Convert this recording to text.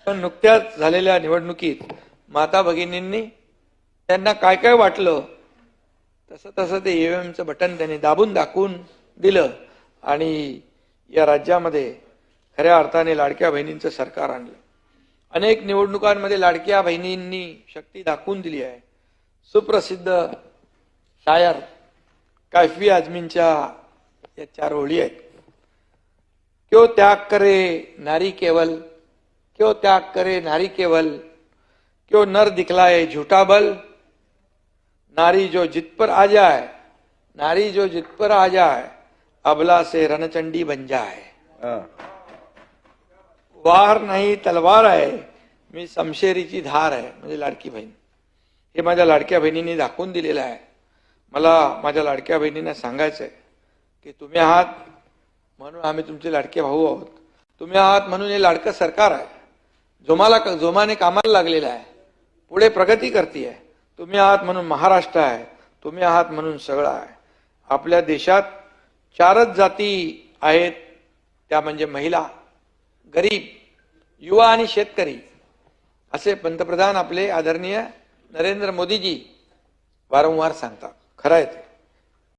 पण नुकत्याच झालेल्या निवडणुकीत माता भगिनींनी त्यांना काय काय वाटलं तसं तसं ते ईव्हीएमचं बटन त्यांनी दाबून दाखवून दिलं आणि या राज्यामध्ये खऱ्या अर्थाने लाडक्या बहिणींचं सरकार आणलं। अनेक निवडणुकांमध्ये लाडक्या बहिणींनी शक्ती दाखवून दिली आहे। सुप्रसिद्ध शायर काफी आजमींच्या या 4 ओळी आहेत। क्यों त्याग करे नारी केवल, क्यों त्याग करे नारी केवल, क्यों नर दिखलाए झूठा बल, नारी जो जित पर आ जाए, नारी जो जित पर आ जाए, अबला से रणचंडी बन जाए। वार नाही तलवार आहे, मी शमशेरीची धार आहे। म्हणजे लाडकी बहीण हे माझ्या लाडक्या बहिणींनी दाखवून दिलेलं आहे। मला माझ्या लाडक्या बहिणींना सांगायचं आहे की तुम्ही आहात म्हणून आम्ही तुमचे लाडके भाऊ आहोत, तुम्ही आहात म्हणून हे लाडकं सरकार आहे, जोमाने कामाला लागलेलं आहे, पुढे प्रगती करते आहे। तुम्ही आहात म्हणून महाराष्ट्र आहे, तुम्ही आहात म्हणून सगळं आहे। आपल्या देशात 4च जाती आहेत, त्या म्हणजे महिला, गरीब, युवा आणि शेतकरी। असे पंतप्रधान आपले आदरणीय नरेंद्र मोदीजी वारंवार सांगतात। खरं आहे ते।